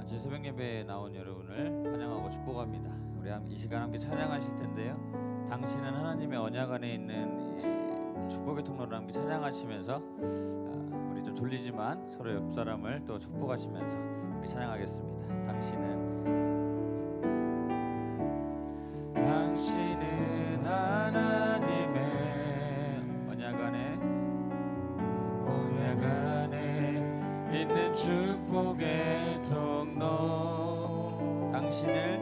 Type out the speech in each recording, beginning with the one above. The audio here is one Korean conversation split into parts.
같이 새벽 예배에 나온 여러분을 환영하고 축복합니다. 우리 이 시간 함께 찬양하실 텐데요. 당신은 하나님의 언약 안에 있는 이 축복의 통로를 함께 찬양하시면서 우리 좀 졸리지만 서로 옆 사람을 또 축복하시면서 함께 찬양하겠습니다. 당신은 하나님의 언약 안에 있는 축복의 통로. 당신을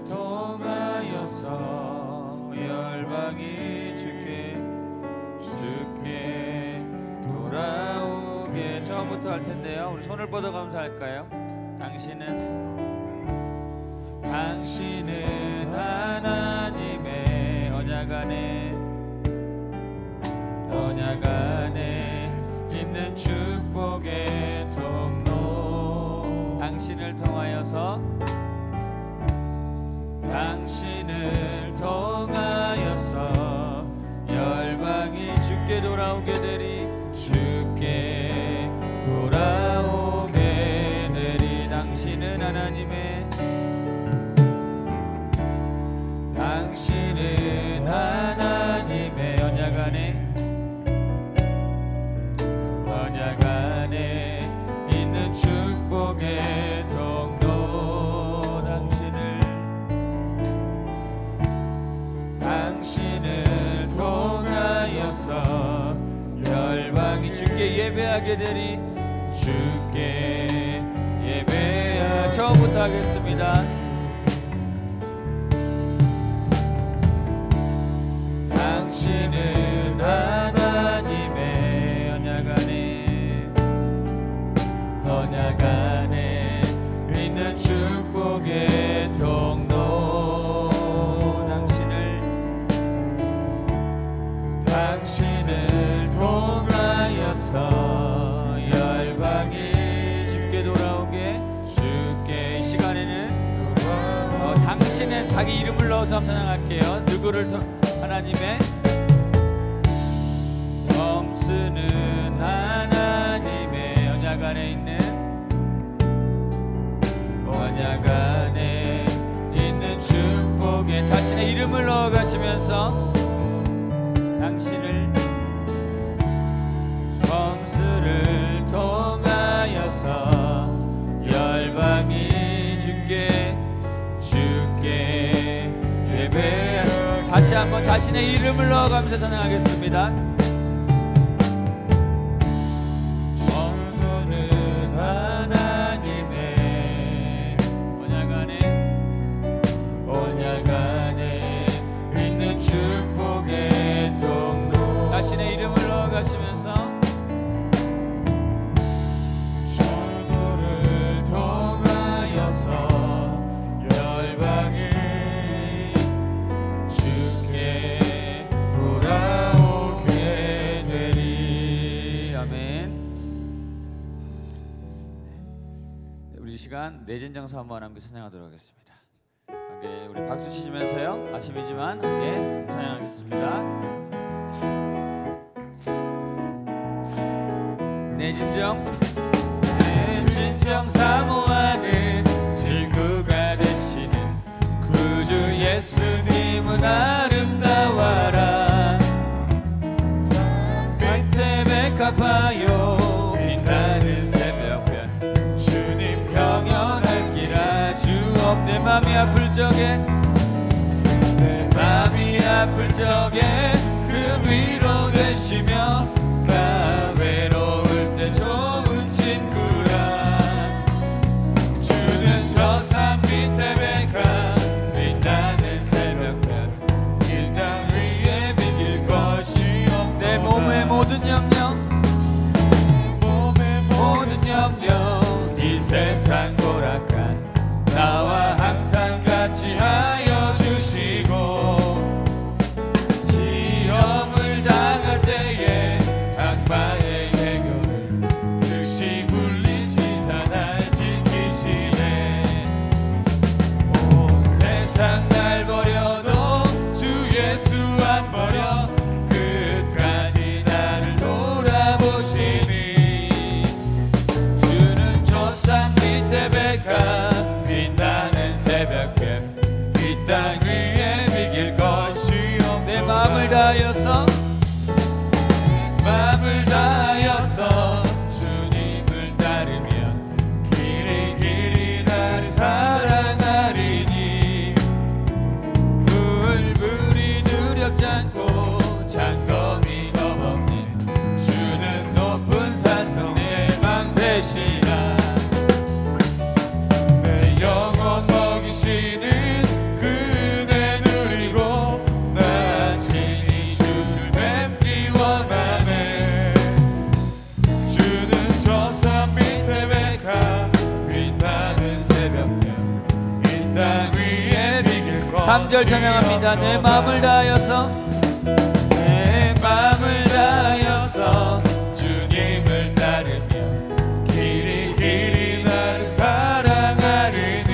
통하여서 열방이 주께 돌아오게. 처음부터 할 텐데요. 우리 손을 뻗어가면서 할까요? 당신은 하나님의 언약 안에 있는 축복의 통로. 당신을 통하여서 열방이 주께 돌아오게 되리. 당신은 하나님의 언약 안에 있는 축복의 통로. 당신을 통하여서 열방이 주께 예배하게 되리. 처음부터 하겠습니다. 당신은 하나님의 언약 안에 있는 축복의 통로. 당신을 통하여서 열방이 주께 돌아오게. 이 시간에는 당신의 자기 이름을 넣어서 찬양할게요. 누구를 하나님의 범쓰는 하나님의 언약 안에 있는 축복에 자신의 이름을 넣어가시면서 당신을 범쓰를 통하여서 열방이 주께 예배. 다시 한번 자신의 이름을 넣어가면서 찬양하겠습니다. 범쓰는 하나님의 언약 안에 있는 축복의 통로. 자신의 이름을 넣어가시면서 시간 내진정서 한번 함께 찬양하도록 하겠습니다. 함께 우리 박수 치시면서요. 아침이지만 함께 찬양하겠습니다. 내 진정 사모하는 친구가 되시는 구주 예수님은 아름다워라. 빛에 백합하여 빛나는 새벽별 영원할 기라. 주옵. 내 맘이 아플 적에 그 위로 되시며 나 외로울 때 좋은 친구라. 주는 저 산 밑에 백합 빛나는 새벽별 길당 위에 비길 것이옵. 내 몸의 모든 염려 이 세상 고락한 나와 항상 같이 하여 주시고, 시험을 당할 때에 악마의 해결을 즉시 물리치사 날 지키시네. 온 세상 날 버려도 주 예수 안 버려 끝까지 나를 돌아보시니. 3절 찬양합니다. 내 마음을 다하여서 내 마음을 다하여서 주님을 따르며 길이 길이 나를 사랑하리니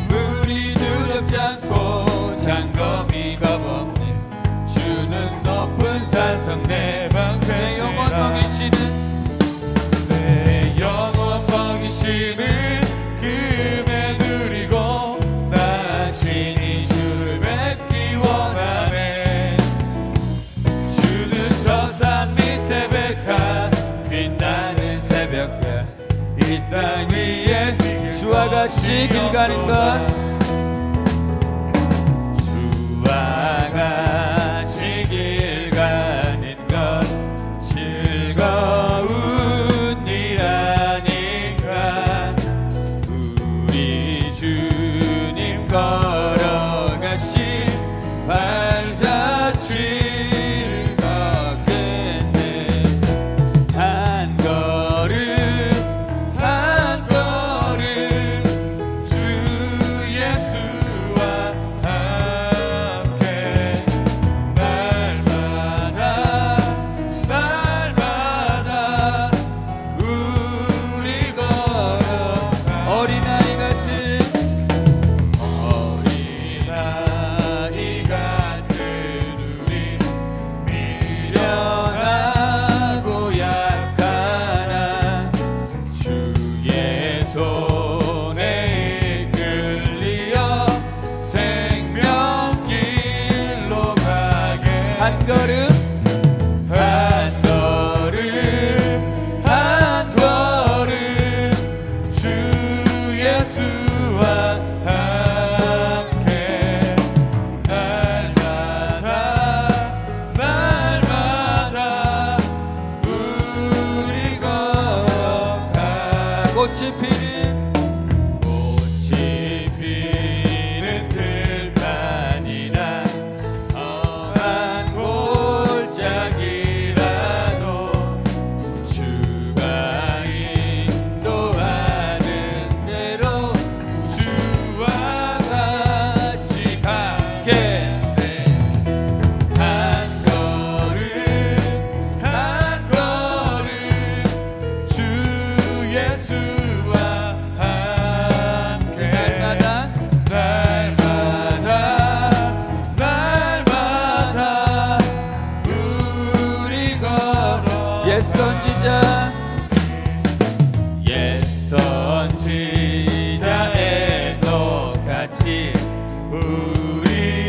물이 두렵지 않고 장검이 겁없는 주는 높은 산성 내 방패시라. 내 영혼 먹이시는 내 영혼 먹이시는 금에 누리고 나 친히 주를 뵙기 원하네. 주는 저 산 밑에 백합 빛나는 새벽별 이 땅 위에 주와 같이 길 가는 것 주와 같이 길 가는 것 즐거운 일 아닌가. 우리 주님 걸어가신 발자취를 걷겠네. 한 걸음 한 걸음 주 예수와 함께 날마다 우리 걸어가. 어린아이 같은 어린아이 같은 우리 미련하고 약하나 주의 손에 이끌리어 생명길로 가게. 한 걸음 한 걸음 한 걸음 주 예수와 함께 날마다 우리 걸어가. 꽃이 피는 꽃이 피는 들판이나 험한 골짜기라도 주가 인도하는 대로 주와 같이 가겠네. 한 걸음 한 걸음 주 예수와 함께 날마다 우리 걸어. 옛 선지자 옛 선지자에도 같이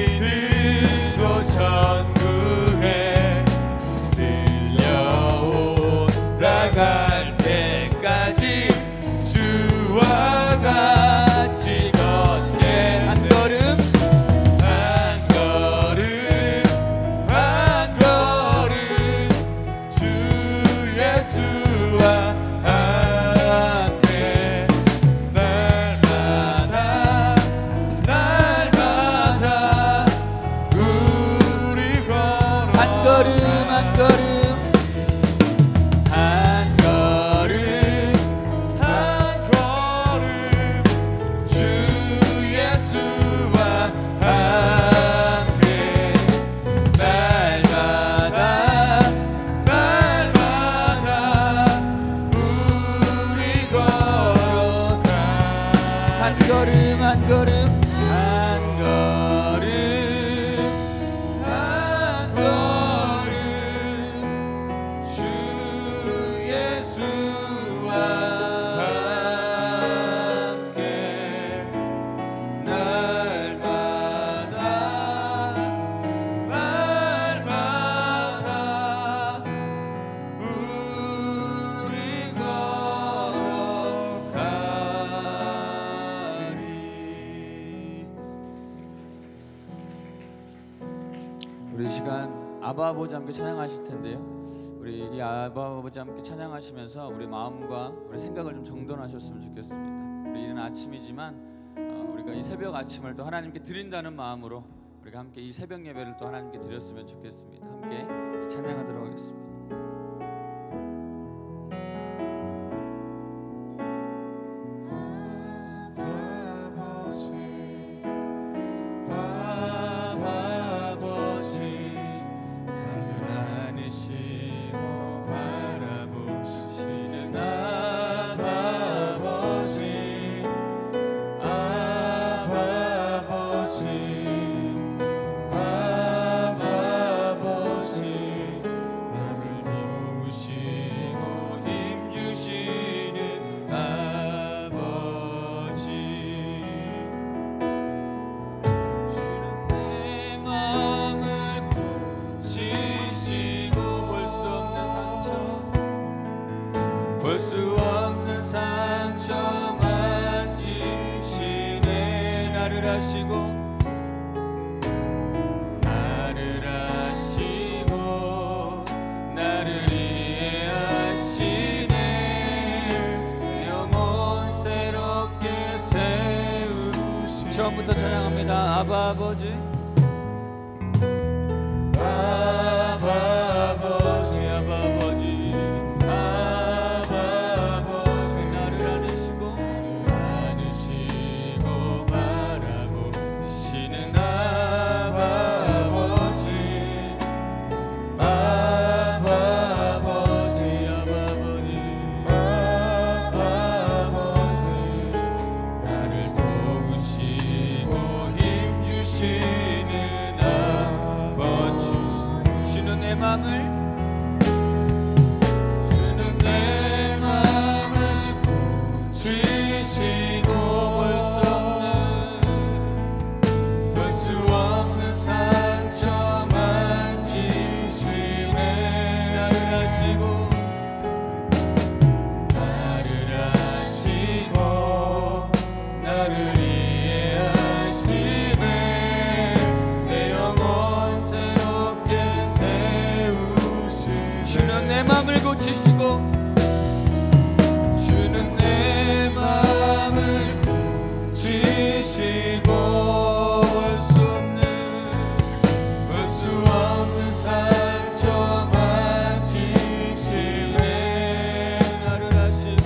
우리들도 전구해 들려오라 갈 때까지 주와 같이 걷겠네. 한 걸음 한 걸음 한 걸음 주 예수와 함께 날마다 우리 걸어. 한 걸음 한 걸음 한 걸음 한 걸음 주 예수와 함께 날마다 우리 걸어가. 한 걸음 한 걸음 한 걸음 한 걸음 주 예수와 함께 날마다 우리 걸어가리. 우리 이 시간 아바 아버지 함께 찬양하실 텐데요. 우리 이 아바 아버지 함께 찬양하시면서 우리 마음과 우리 생각을 좀 정돈하셨으면 좋겠습니다. 우리 이른 아침이지만 우리가 이 새벽 아침을 또 하나님께 드린다는 마음으로 우리가 함께 이 새벽 예배를 또 하나님께 드렸으면 좋겠습니다. 함께 찬양하도록 하겠습니다. 아버지 볼 수 없는 상처 만지시네. 나를 아시고 나를 이해하시네. 내 영혼 새롭게 세우시네. 처음부터 찬양합니다. 아바 아버지, 아바 아버지, 아바 아버지, 아바 아버지, 나를 안으시고 안으시고 바라보시는 아바 아버지, 아바 아버지, 아바 아버지, 나를 도우시고 힘주시는 아버지. 주는 내 맘을 주는 내 맘을 고치시고 볼 수 없는 상처 만지시네. 나를 아시고 나를 이해하시네. 내 영혼 새롭게 세우시네. 주는 내 맘을 고치시고 주는 내 맘을 고치시고 볼 수 없는 상처 만지시네. 나를 아시고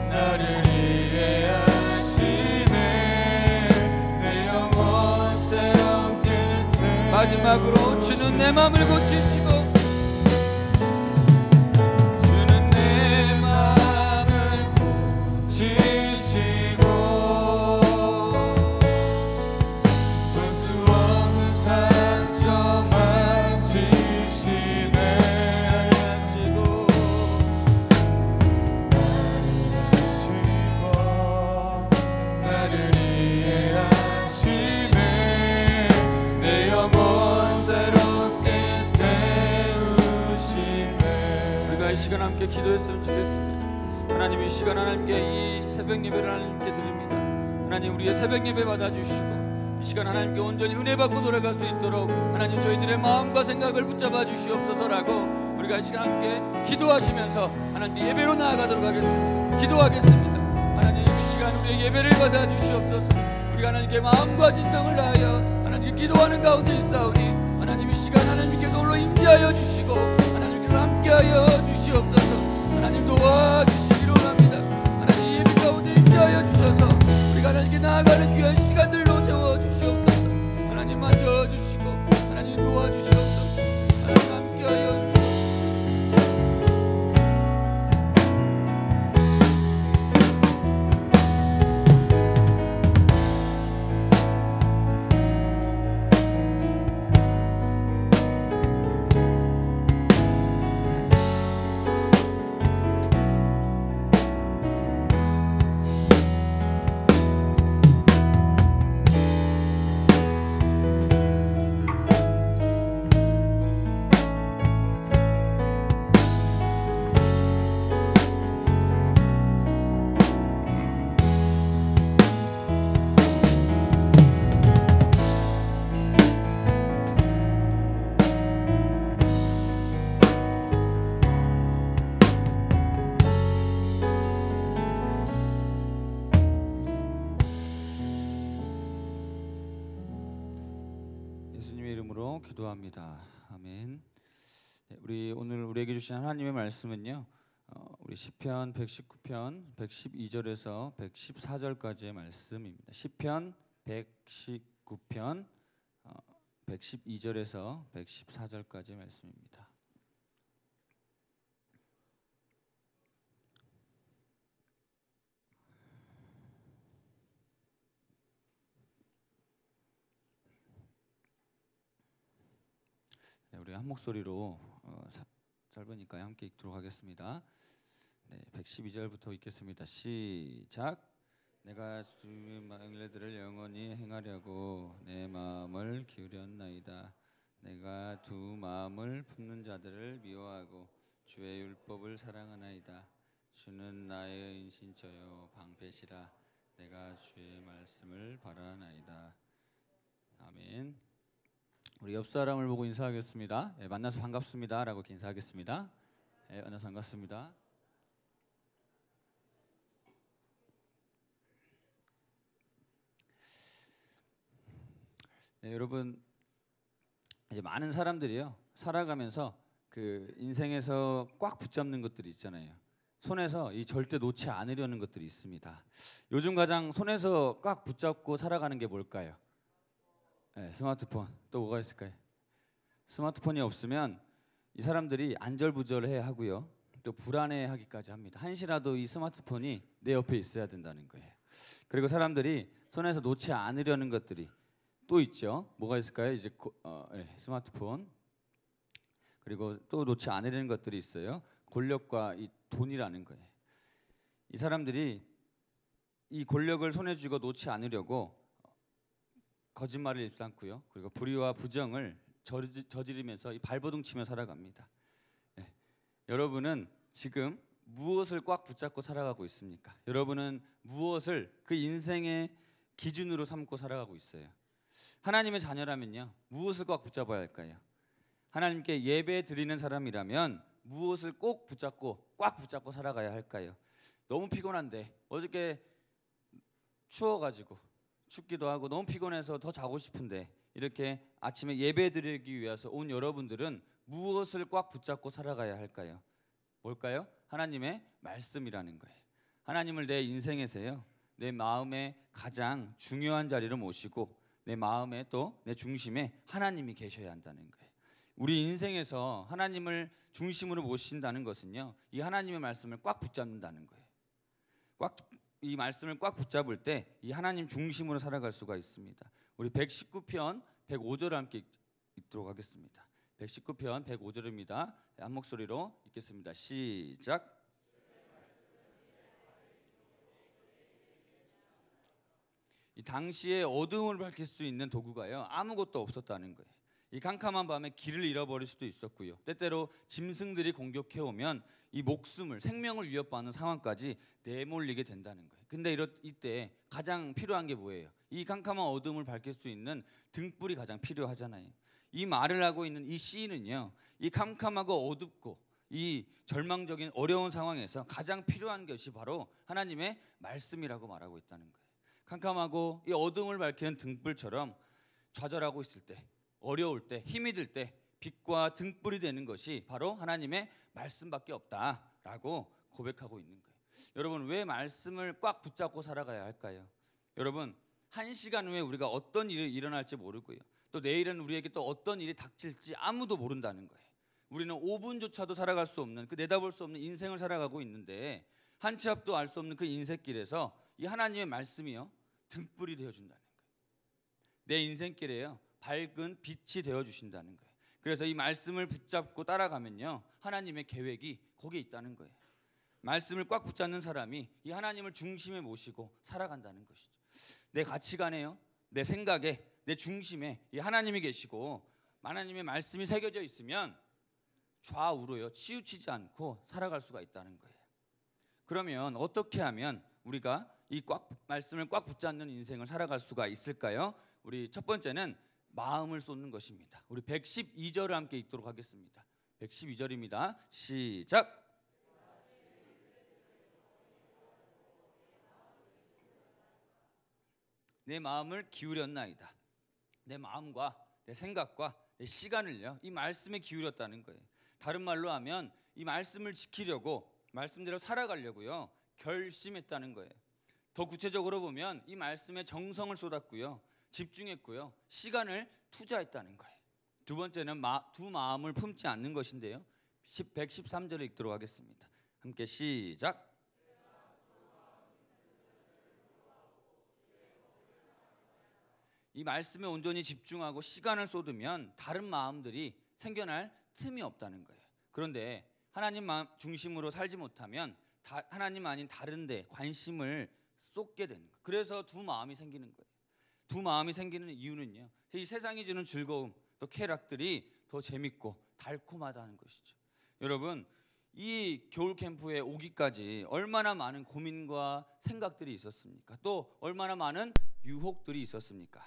나를 이해하시네. 내 영혼 새롭게 세우시네. 마지막으로 주는 내 맘을 고치시고 주는 내 맘을 고치시고 볼 수 없는 상처 만지시네. 아시고 나를 이해하시네. 내 영혼 새롭게 세우시네. 우리가 이 시간 함께 기도했으면 좋겠습니다. 하나님, 이 시간 하나님께 이 새벽 예배를 하나님께 드립니다. 하나님, 우리의 새벽 예배 받아주시고 이 시간 하나님께 온전히 은혜 받고 돌아갈 수 있도록 하나님, 저희들의 마음과 생각을 붙잡아 주시옵소서라고 우리가 이 시간 함께 기도하시면서 하나님께 예배로 나아가도록 하겠습니다. 기도하겠습니다. 하나님, 이 시간 우리의 예배를 받아 주시옵소서. 우리가 하나님께 마음과 진정을 다하여 하나님께 기도하는 가운데 있사오니 하나님, 이 시간 하나님께서 홀로 임재하여 주시고 하나님께서 함께하여 주시옵소서. 하나님, 도와주시기로 합니다. 하나님, 예배 가운데 임재하여 주셔서 우리가 하나님께 나아가는 귀한 시간들로 채워주시옵소서. 하나님, 만져주시고 하나님 도와주시옵소서. 하나님, 함께하여 주시옵소서. 예수님의 이름으로 기도합니다. 아멘. 우리 오늘 우리에게 주신 하나님의 말씀은요, 우리 시편 119편 112절에서 114절까지의 말씀입니다. 시편 119편 112절에서 114절까지의 말씀입니다. 우리 한 목소리로 짧으니까 함께 읽도록 하겠습니다. 네, 112절부터 읽겠습니다. 시작. 내가 주의 명례들을 영원히 행하려고 내 마음을 기울였나이다. 내가 두 마음을 품는 자들을 미워하고 주의 율법을 사랑하나이다. 주는 나의 인신처요 방패시라. 내가 주의 말씀을 바라나이다. 아멘. 우리 옆 사람을 보고 인사하겠습니다. 만나서 반갑습니다 라고 인사하겠습니다. 만나서 반갑습니다. 여러분, 이제 많은 사람들이요 살아가면서 그 인생에서 꽉 붙잡는 것들이 있잖아요. 손에서 이 절대 놓지 않으려는 것들이 있습니다. 요즘 가장 손에서 꽉 붙잡고 살아가는 게 뭘까요? 스마트폰. 또 뭐가 있을까요? 스마트폰이 없으면 이 사람들이 안절부절해 하고요, 또 불안해하기까지 합니다. 한시라도 이 스마트폰이 내 옆에 있어야 된다는 거예요. 그리고 사람들이 손에서 놓지 않으려는 것들이 또 있죠. 뭐가 있을까요? 이제 스마트폰. 그리고 또 놓지 않으려는 것들이 있어요. 권력과 이 돈이라는 거예요. 이 사람들이 이 권력을 손에 쥐고 놓지 않으려고 거짓말을 일삼고요, 그리고 불의와 부정을 저지르면서 이 발버둥 치며 살아갑니다. 여러분은 지금 무엇을 꽉 붙잡고 살아가고 있습니까? 여러분은 무엇을 그 인생의 기준으로 삼고 살아가고 있어요? 하나님의 자녀라면요, 무엇을 꽉 붙잡아야 할까요? 하나님께 예배 드리는 사람이라면 무엇을 꼭 붙잡고 꽉 붙잡고 살아가야 할까요? 너무 피곤한데, 어저께 추워가지고 춥기도 하고 너무 피곤해서 더 자고 싶은데, 이렇게 아침에 예배 드리기 위해서 온 여러분들은 무엇을 꽉 붙잡고 살아가야 할까요? 뭘까요? 하나님의 말씀이라는 거예요. 하나님을 내 인생에서요, 내 마음의 가장 중요한 자리로 모시고 내 마음에 또 내 중심에 하나님이 계셔야 한다는 거예요. 우리 인생에서 하나님을 중심으로 모신다는 것은요, 이 하나님의 말씀을 꽉 붙잡는다는 거예요. 이 말씀을 꽉 붙잡을 때 이 하나님 중심으로 살아갈 수가 있습니다. 우리 119편 105절 함께 읽도록 하겠습니다. 119편 105절입니다. 한 목소리로 읽겠습니다. 시작. 이 당시에 어두움을 밝힐 수 있는 도구가요, 아무것도 없었다는 거예요. 이 캄캄한 밤에 길을 잃어버릴 수도 있었고요, 때때로 짐승들이 공격해 오면 이 목숨을, 생명을 위협받는 상황까지 내몰리게 된다는 거예요. 근데 이때 가장 필요한 게 뭐예요? 이 캄캄한 어둠을 밝힐 수 있는 등불이 가장 필요하잖아요. 이 말을 하고 있는 이 시인은요, 이 캄캄하고 어둡고 이 절망적인 어려운 상황에서 가장 필요한 것이 바로 하나님의 말씀이라고 말하고 있다는 거예요. 캄캄하고 이 어둠을 밝히는 등불처럼 좌절하고 있을 때, 어려울 때, 힘이 들 때 빛과 등불이 되는 것이 바로 하나님의 말씀밖에 없다라고 고백하고 있는 거예요. 여러분, 왜 말씀을 꽉 붙잡고 살아가야 할까요? 여러분, 한 시간 후에 우리가 어떤 일이 일어날지 모르고요, 또 내일은 우리에게 또 어떤 일이 닥칠지 아무도 모른다는 거예요. 우리는 5분조차도 살아갈 수 없는, 그 내다볼 수 없는 인생을 살아가고 있는데, 한 치 앞도 알 수 없는 그 인생길에서 이 하나님의 말씀이요, 등불이 되어준다는 거예요. 내 인생길에요, 밝은 빛이 되어주신다는 거예요. 그래서 이 말씀을 붙잡고 따라가면요, 하나님의 계획이 거기에 있다는 거예요. 말씀을 꽉 붙잡는 사람이 이 하나님을 중심에 모시고 살아간다는 것이죠. 내 가치관에요, 내 생각에, 내 중심에 이 하나님이 계시고 하나님의 말씀이 새겨져 있으면 좌우로요, 치우치지 않고 살아갈 수가 있다는 거예요. 그러면 어떻게 하면 우리가 이 말씀을 꽉 붙잡는 인생을 살아갈 수가 있을까요? 우리 첫 번째는 마음을 쏟는 것입니다. 우리 112절을 함께 읽도록 하겠습니다. 112절입니다. 시작. 내 마음을 기울였나이다. 내 마음과 내 생각과 내 시간을요, 이 말씀에 기울였다는 거예요. 다른 말로 하면 이 말씀을 지키려고, 말씀대로 살아가려고요, 결심했다는 거예요. 더 구체적으로 보면 이 말씀에 정성을 쏟았고요, 집중했고요, 시간을 투자했다는 거예요. 두 번째는 두 마음을 품지 않는 것인데요, 113절을 읽도록 하겠습니다. 함께 시작. 이 말씀에 온전히 집중하고 시간을 쏟으면 다른 마음들이 생겨날 틈이 없다는 거예요. 그런데 하나님 마음 중심으로 살지 못하면 하나님 아닌 다른 데 관심을 쏟게 되는 거예요. 그래서 두 마음이 생기는 거예요. 두 마음이 생기는 이유는요, 이 세상이 주는 즐거움, 또 쾌락들이 더 재밌고 달콤하다는 것이죠. 여러분, 이 겨울 캠프에 오기까지 얼마나 많은 고민과 생각들이 있었습니까? 또 얼마나 많은 유혹들이 있었습니까?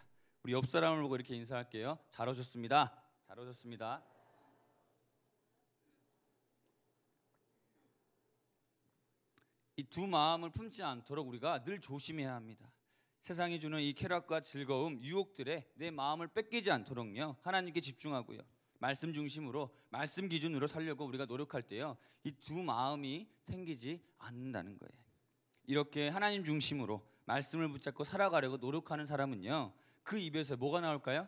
우리 옆 사람을 보고 이렇게 인사할게요. 잘 오셨습니다. 잘 오셨습니다. 이 두 마음을 품지 않도록 우리가 늘 조심해야 합니다. 세상이 주는 이 쾌락과 즐거움, 유혹들에 내 마음을 뺏기지 않도록요, 하나님께 집중하고요, 말씀 중심으로, 말씀 기준으로 살려고 우리가 노력할 때요, 이 두 마음이 생기지 않는다는 거예요. 이렇게 하나님 중심으로 말씀을 붙잡고 살아가려고 노력하는 사람은요, 그 입에서 뭐가 나올까요?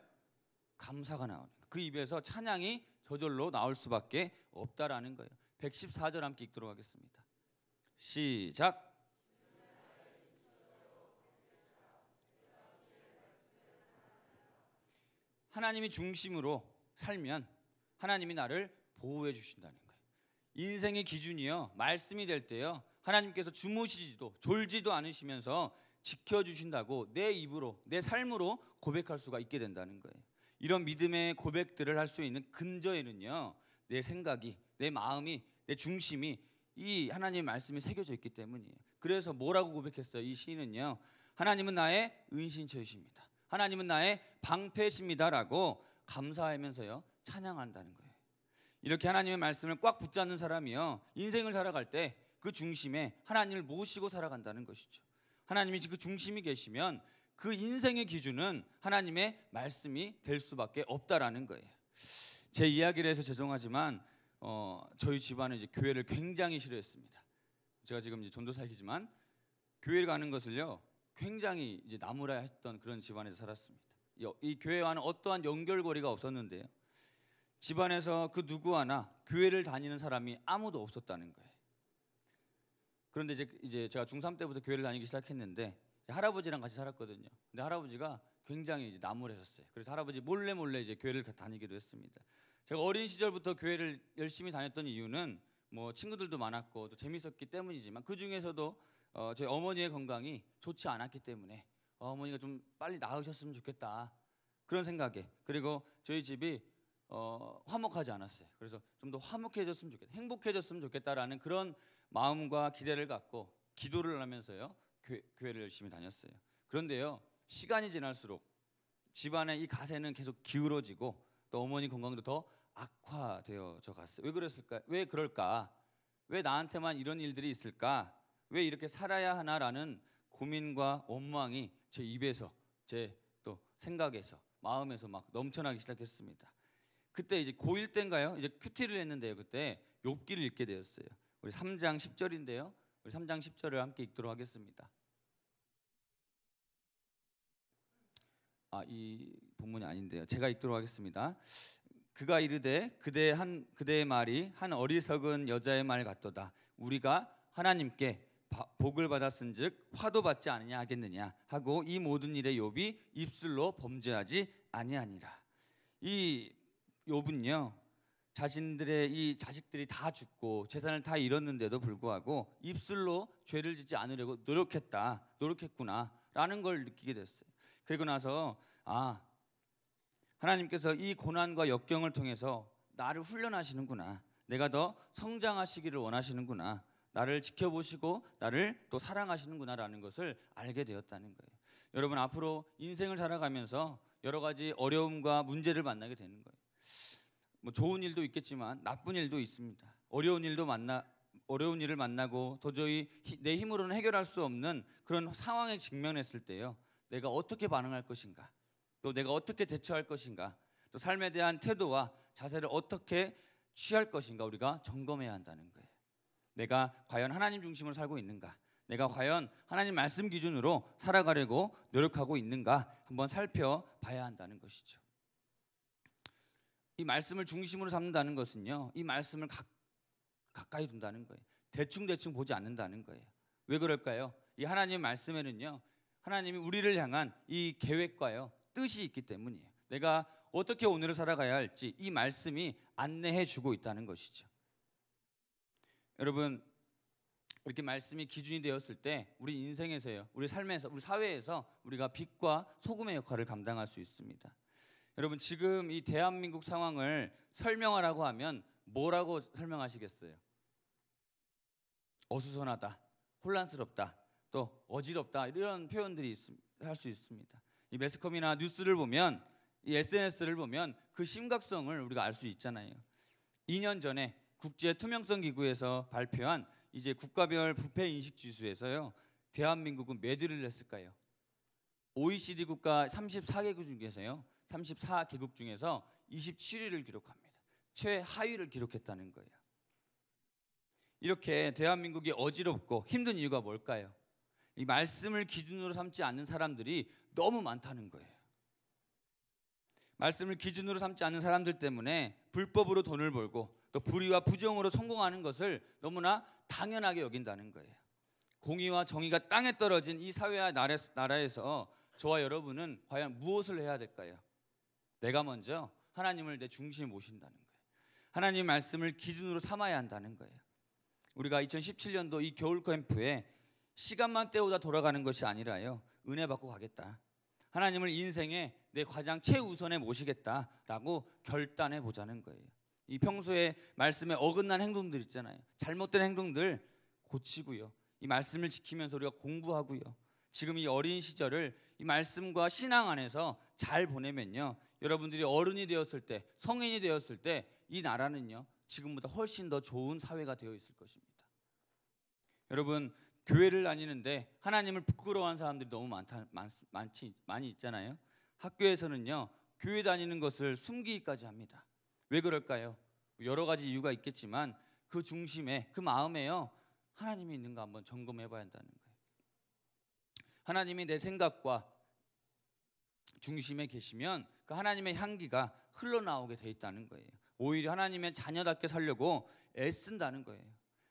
감사가 나오는 거예요. 그 입에서 찬양이 저절로 나올 수밖에 없다라는 거예요. 114절 함께 읽도록 하겠습니다. 시작. 하나님이 중심으로 살면 하나님이 나를 보호해 주신다는 거예요. 인생의 기준이요, 말씀이 될 때요, 하나님께서 주무시지도 졸지도 않으시면서 지켜주신다고 내 입으로, 내 삶으로 고백할 수가 있게 된다는 거예요. 이런 믿음의 고백들을 할 수 있는 근저에는요, 내 생각이, 내 마음이, 내 중심이 이 하나님의 말씀이 새겨져 있기 때문이에요. 그래서 뭐라고 고백했어요? 이 시인은요, 하나님은 나의 은신처이십니다, 하나님은 나의 방패십니다라고 감사하면서요, 찬양한다는 거예요. 이렇게 하나님의 말씀을 꽉 붙잡는 사람이요, 인생을 살아갈 때 그 중심에 하나님을 모시고 살아간다는 것이죠. 하나님이 그 중심이 계시면 그 인생의 기준은 하나님의 말씀이 될 수밖에 없다라는 거예요. 제 이야기를 해서 죄송하지만 저희 집안은 이제 교회를 굉장히 싫어했습니다. 제가 지금 이제 전도사이지만 교회를 가는 것을요, 굉장히 이제 나무라 했던 그런 집안에서 살았습니다. 이 교회와는 어떠한 연결고리가 없었는데요, 집안에서 그 누구 하나 교회를 다니는 사람이 아무도 없었다는 거예요. 그런데 이제 제가 중3 때부터 교회를 다니기 시작했는데 할아버지랑 같이 살았거든요. 근데 할아버지가 굉장히 이제 나무라셨어요. 그래서 할아버지 몰래 이제 교회를 다니기도 했습니다. 제가 어린 시절부터 교회를 열심히 다녔던 이유는 뭐 친구들도 많았고 또 재밌었기 때문이지만, 그 중에서도 저희 어머니의 건강이 좋지 않았기 때문에 어머니가 좀 빨리 나으셨으면 좋겠다, 그런 생각에, 그리고 저희 집이 화목하지 않았어요. 그래서 좀 더 화목해졌으면 좋겠다, 행복해졌으면 좋겠다라는 그런 마음과 기대를 갖고 기도를 하면서요, 교회를 열심히 다녔어요. 그런데요, 시간이 지날수록 집안의 이 가세는 계속 기울어지고 또 어머니 건강도 더 악화되어져 갔어요. 왜 그랬을까? 왜 그럴까? 왜 나한테만 이런 일들이 있을까? 왜 이렇게 살아야 하나라는 고민과 원망이 제 입에서, 제 또 생각에서, 마음에서 막 넘쳐나기 시작했습니다. 그때 이제 고1 때인가요? 이제 큐티를 했는데요, 그때 욥기를 읽게 되었어요. 우리 3장 10절인데요. 우리 3장 10절을 함께 읽도록 하겠습니다. 이 본문이 아닌데요. 제가 읽도록 하겠습니다. 그가 이르되 그대의 말이 한 어리석은 여자의 말 같도다. 우리가 하나님께 복을 받았은즉 화도 받지 않으냐 하겠느냐 하고 이 모든 일에 욥이 입술로 범죄하지 아니하니라. 이 욥은요, 자신들의 이 자식들이 다 죽고 재산을 다 잃었는데도 불구하고 입술로 죄를 짓지 않으려고 노력했구나라는 걸 느끼게 됐어요. 그리고 나서 하나님께서 이 고난과 역경을 통해서 나를 훈련하시는구나, 내가 더 성장하시기를 원하시는구나, 나를 지켜보시고 나를 또 사랑하시는구나라는 것을 알게 되었다는 거예요. 여러분, 앞으로 인생을 살아가면서 여러 가지 어려움과 문제를 만나게 되는 거예요. 뭐 좋은 일도 있겠지만 나쁜 일도 있습니다. 어려운 일을 만나고 도저히 내 힘으로는 해결할 수 없는 그런 상황에 직면했을 때요, 내가 어떻게 반응할 것인가, 또 내가 어떻게 대처할 것인가, 또 삶에 대한 태도와 자세를 어떻게 취할 것인가, 우리가 점검해야 한다는 거예요. 내가 과연 하나님 중심으로 살고 있는가, 내가 과연 하나님 말씀 기준으로 살아가려고 노력하고 있는가 한번 살펴봐야 한다는 것이죠. 이 말씀을 중심으로 삼는다는 것은요, 이 말씀을 가까이 둔다는 거예요. 대충 보지 않는다는 거예요. 왜 그럴까요? 이 하나님의 말씀에는요, 하나님이 우리를 향한 이 계획과요, 뜻이 있기 때문이에요. 내가 어떻게 오늘을 살아가야 할지 이 말씀이 안내해 주고 있다는 것이죠. 여러분, 이렇게 말씀이 기준이 되었을 때 우리 인생에서요, 우리 삶에서, 우리 사회에서 우리가 빛과 소금의 역할을 감당할 수 있습니다. 여러분 지금 이 대한민국 상황을 설명하라고 하면 뭐라고 설명하시겠어요? 어수선하다, 혼란스럽다, 또 어지럽다 이런 표현들이 할 수 있습니다. 이 매스컴이나 뉴스를 보면 이 SNS를 보면 그 심각성을 우리가 알 수 있잖아요. 2년 전에 국제 투명성 기구에서 발표한 이제 국가별 부패 인식 지수에서요. 대한민국은 몇 위를 했을까요? OECD 국가 34개국 중에서요. 34개국 중에서 27위를 기록합니다. 최하위를 기록했다는 거예요. 이렇게 대한민국이 어지럽고 힘든 이유가 뭘까요? 이 말씀을 기준으로 삼지 않는 사람들이 너무 많다는 거예요. 말씀을 기준으로 삼지 않는 사람들 때문에 불법으로 돈을 벌고 또 불의와 부정으로 성공하는 것을 너무나 당연하게 여긴다는 거예요. 공의와 정의가 땅에 떨어진 이 사회와 나라에서 저와 여러분은 과연 무엇을 해야 될까요? 내가 먼저 하나님을 내 중심에 모신다는 거예요. 하나님의 말씀을 기준으로 삼아야 한다는 거예요. 우리가 2017년도 이 겨울 캠프에 시간만 때우다 돌아가는 것이 아니라요. 은혜 받고 가겠다. 하나님을 인생에 내 가장 최우선에 모시겠다라고 결단해 보자는 거예요. 이 평소에 말씀에 어긋난 행동들 있잖아요. 잘못된 행동들 고치고요. 이 말씀을 지키면서 우리가 공부하고요. 지금 이 어린 시절을 이 말씀과 신앙 안에서 잘 보내면요. 여러분들이 어른이 되었을 때, 성인이 되었을 때 이 나라는요. 지금보다 훨씬 더 좋은 사회가 되어 있을 것입니다. 여러분 교회를 다니는데 하나님을 부끄러워하는 사람들이 너무 많이 있잖아요. 학교에서는요. 교회 다니는 것을 숨기기까지 합니다. 왜 그럴까요? 여러 가지 이유가 있겠지만 그 중심에 그 마음에요. 하나님이 있는가 한번 점검해 봐야 한다는 거예요. 하나님이 내 생각과 중심에 계시면 그 하나님의 향기가 흘러나오게 돼 있다는 거예요. 오히려 하나님의 자녀답게 살려고 애쓴다는 거예요.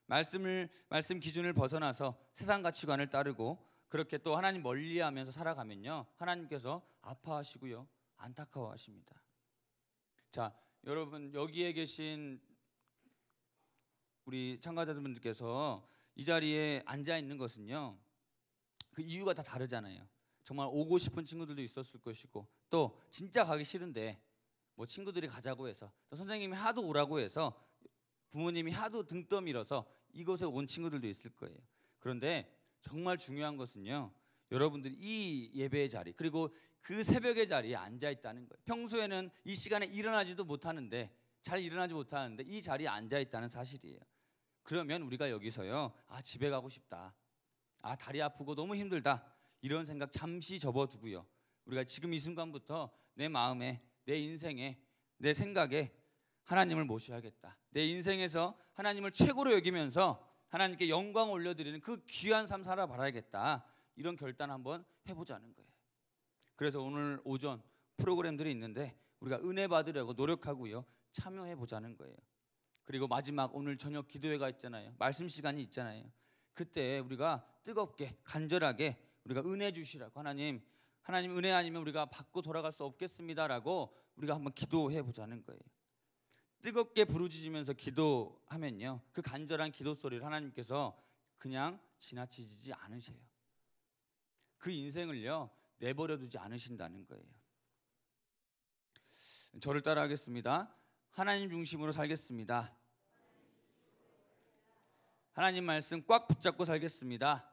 말씀 기준을 벗어나서 세상 가치관을 따르고 그렇게 또 하나님 멀리하면서 살아가면요. 하나님께서 아파하시고요. 안타까워하십니다. 자, 여러분 여기에 계신 우리 참가자분들께서 이 자리에 앉아 있는 것은요. 그 이유가 다 다르잖아요. 정말 오고 싶은 친구들도 있었을 것이고 또 진짜 가기 싫은데 뭐 친구들이 가자고 해서 또 선생님이 하도 오라고 해서 부모님이 하도 등 떠밀어서 이곳에 온 친구들도 있을 거예요. 그런데 정말 중요한 것은요. 여러분들이 이 예배의 자리 그리고 그 새벽의 자리에 앉아 있다는 거예요. 평소에는 이 시간에 일어나지도 못하는데 잘 일어나지 못하는데 이 자리에 앉아 있다는 사실이에요. 그러면 우리가 여기서요. 아 집에 가고 싶다. 아 다리 아프고 너무 힘들다. 이런 생각 잠시 접어두고요. 우리가 지금 이 순간부터 내 마음에 내 인생에 내 생각에 하나님을 모셔야겠다. 내 인생에서 하나님을 최고로 여기면서 하나님께 영광 올려드리는 그 귀한 삶 살아봐야겠다. 이런 결단 한번 해보자는 거예요. 그래서 오늘 오전 프로그램들이 있는데 우리가 은혜 받으려고 노력하고요. 참여해보자는 거예요. 그리고 마지막 오늘 저녁 기도회가 있잖아요. 말씀 시간이 있잖아요. 그때 우리가 뜨겁게 간절하게 우리가 은혜 주시라고 하나님 은혜 아니면 우리가 받고 돌아갈 수 없겠습니다라고 우리가 한번 기도해 보자는 거예요. 뜨겁게 부르짖으면서 기도하면요. 그 간절한 기도 소리를 하나님께서 그냥 지나치지 않으세요. 그 인생을요. 내버려 두지 않으신다는 거예요. 저를 따라하겠습니다. 하나님 중심으로 살겠습니다. 하나님 말씀 꽉 붙잡고 살겠습니다.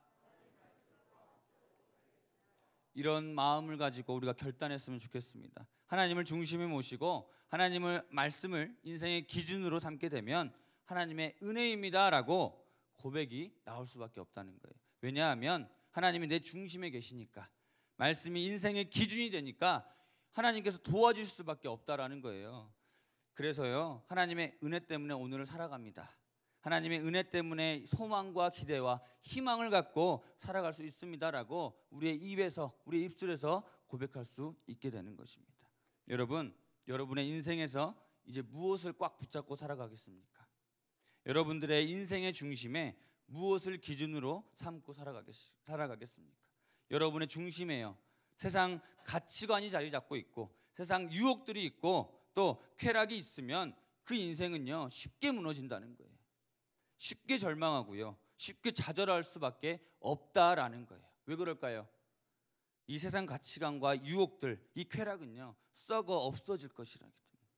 이런 마음을 가지고 우리가 결단했으면 좋겠습니다. 하나님을 중심에 모시고 하나님의 말씀을 인생의 기준으로 삼게 되면 하나님의 은혜입니다라고 고백이 나올 수밖에 없다는 거예요. 왜냐하면 하나님이 내 중심에 계시니까 말씀이 인생의 기준이 되니까 하나님께서 도와주실 수밖에 없다라는 거예요. 그래서요 하나님의 은혜 때문에 오늘을 살아갑니다. 하나님의 은혜 때문에 소망과 기대와 희망을 갖고 살아갈 수 있습니다라고 우리의 입에서 우리의 입술에서 고백할 수 있게 되는 것입니다. 여러분, 여러분의 인생에서 이제 무엇을 꽉 붙잡고 살아가겠습니까? 여러분들의 인생의 중심에 무엇을 기준으로 삼고 살아가겠습니까? 여러분의 중심에요. 세상 가치관이 자리 잡고 있고 세상 유혹들이 있고 또 쾌락이 있으면 그 인생은요 쉽게 무너진다는 거예요. 쉽게 절망하고요. 쉽게 좌절할 수밖에 없다라는 거예요. 왜 그럴까요? 이 세상 가치관과 유혹들, 이 쾌락은요 썩어 없어질 것이라기 때문에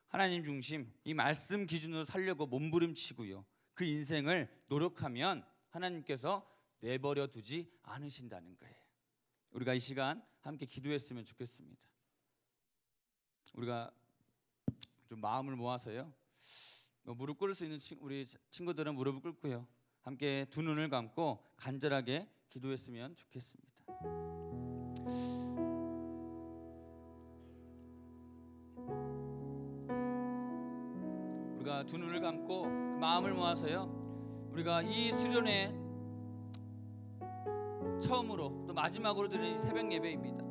하나님 중심 이 말씀 기준으로 살려고 몸부림치고요 그 인생을 노력하면 하나님께서 내버려 두지 않으신다는 거예요. 우리가 이 시간 함께 기도했으면 좋겠습니다. 우리가 좀 마음을 모아서요 무릎 꿇을 수 있는 우리 친구들은 무릎을 꿇고요 함께 두 눈을 감고 간절하게 기도했으면 좋겠습니다. 우리가 두 눈을 감고 마음을 모아서요 우리가 이 수련회 처음으로 또 마지막으로 드리는 새벽 예배입니다.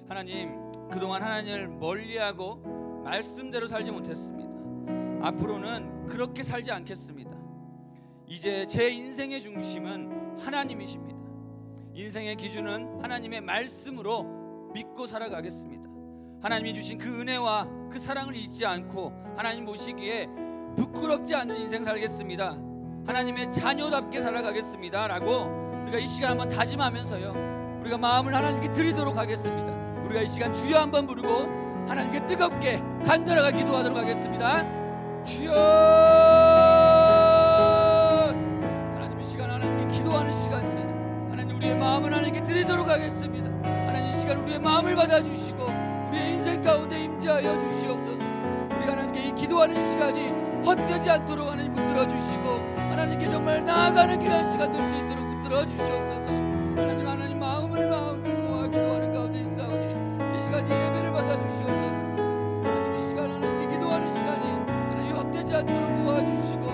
하나님, 그동안 하나님을 멀리하고 말씀대로 살지 못했습니다. 앞으로는 그렇게 살지 않겠습니다. 이제 제 인생의 중심은 하나님이십니다. 인생의 기준은 하나님의 말씀으로 믿고 살아가겠습니다. 하나님이 주신 그 은혜와 그 사랑을 잊지 않고 하나님 보시기에 부끄럽지 않는 인생 살겠습니다. 하나님의 자녀답게 살아가겠습니다 라고 우리가 이 시간 한번 다짐하면서요 우리가 마음을 하나님께 드리도록 하겠습니다. 우리가 이 시간 주여 한번 부르고 하나님께 뜨겁게 간절하게 기도하도록 하겠습니다. 주여. 하나님 이 시간 하나님께 기도하는 시간입니다. 하나님 우리의 마음을 하나님께 드리도록 하겠습니다. 하나님 이 시간 우리의 마음을 받아주시고 우리의 인생 가운데 임재하여 주시옵소서. 우리가 하나님께 이 기도하는 시간이 헛되지 않도록 하나님 붙들어 주시고 하나님께 정말 나아가는 귀한 시간 될 수 있도록 붙들어 주시옵소서. 하나님 마음을 모아 기도하는 가운데 있사오니 이 시간 예배를 받아 주시옵소서. 하나님 이 시간 하나님께 기도하는 시간이 하나님 헛되지 않도록 도와주시고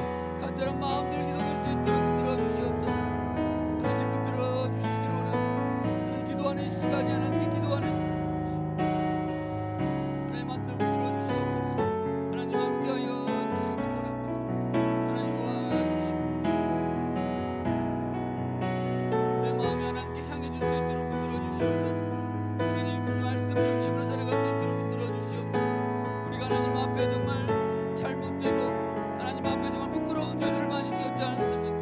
간절한 마음들 기도될 수 있도록 붙들어 주시옵소서. 하나님 붙들어 주시기를 원합니다. 하나님 기도하는 시간이 하나님께 기도하는 하나님 만들 붙들어 주시옵소서. 하나님 함께하여 하나님 말씀 중심으로 살아갈 수 있도록 붙들어 주시옵소서. 우리가 하나님 앞에 정말 잘못되고 하나님 앞에 정말 부끄러운 죄들을 많이 지었지 않습니까?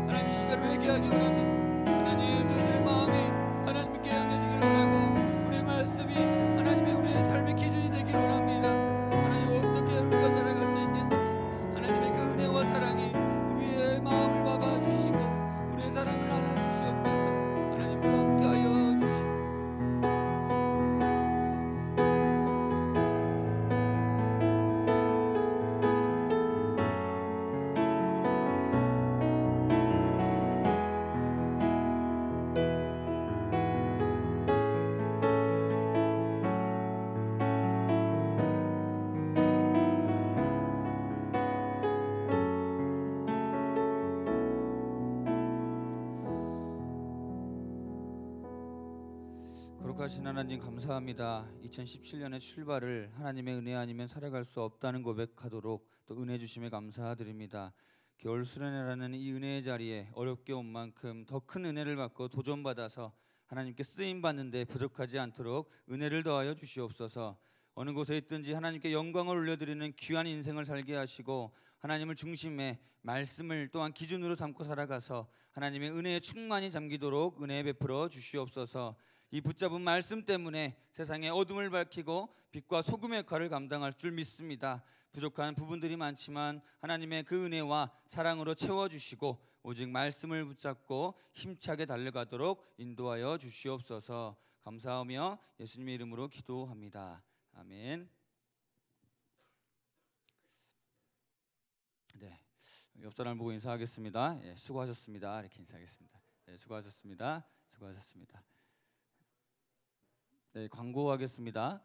하나님 이 시간을 회개하기 원합니다. 하나님 저희들의 마음이 하나님께 향해지기를 원하고 우리의 말씀이 하나님의 우리의 삶의 기준이 되기를 원합니다. 하나님 어떻게 우리가 살아갈 수 있겠습니까? 하나님의 그 은혜와 사랑이 우리의 마음을 봐주시고 우리의 사랑을 나눠주시옵소서. 하나님 우리와 함께하여 거룩하신 하나님 감사합니다. 2017년의 출발을 하나님의 은혜 아니면 살아갈 수 없다는 고백하도록 또 은혜 주심에 감사드립니다. 겨울 수련회라는 이 은혜의 자리에 어렵게 온 만큼 더 큰 은혜를 받고 도전받아서 하나님께 쓰임 받는데 부족하지 않도록 은혜를 더하여 주시옵소서. 어느 곳에 있든지 하나님께 영광을 올려드리는 귀한 인생을 살게 하시고 하나님을 중심에 말씀을 또한 기준으로 삼고 살아가서 하나님의 은혜에 충만히 잠기도록 은혜 베풀어 주시옵소서. 이 붙잡은 말씀 때문에 세상의 어둠을 밝히고 빛과 소금의 역할을 감당할 줄 믿습니다. 부족한 부분들이 많지만 하나님의 그 은혜와 사랑으로 채워주시고 오직 말씀을 붙잡고 힘차게 달려가도록 인도하여 주시옵소서. 감사하며 예수님의 이름으로 기도합니다. 아멘. 네, 옆 사람을 보고 인사하겠습니다. 예, 수고하셨습니다. 이렇게 인사하겠습니다. 네, 수고하셨습니다. 수고하셨습니다. 네, 광고하겠습니다.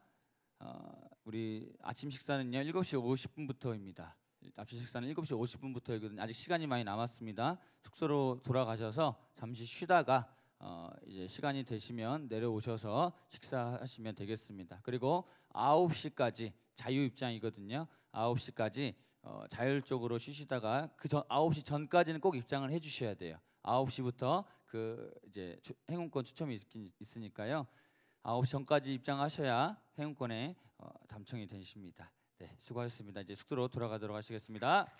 우리 아침 식사는요 7시 50분부터입니다. 아침 식사는 7시 50분부터이거든요. 아직 시간이 많이 남았습니다. 숙소로 돌아가셔서 잠시 쉬다가 이제 시간이 되시면 내려오셔서 식사하시면 되겠습니다. 그리고 9시까지 자유 입장이거든요. 9시까지 자율적으로 쉬시다가 그 전 9시 전까지는 꼭 입장을 해주셔야 돼요. 9시부터 그 이제 행운권 추첨이 있으니까요. 9시 전까지 입장하셔야 행운권에 당첨이 되십니다. 네, 수고하셨습니다. 이제 숙소로 돌아가도록 하시겠습니다.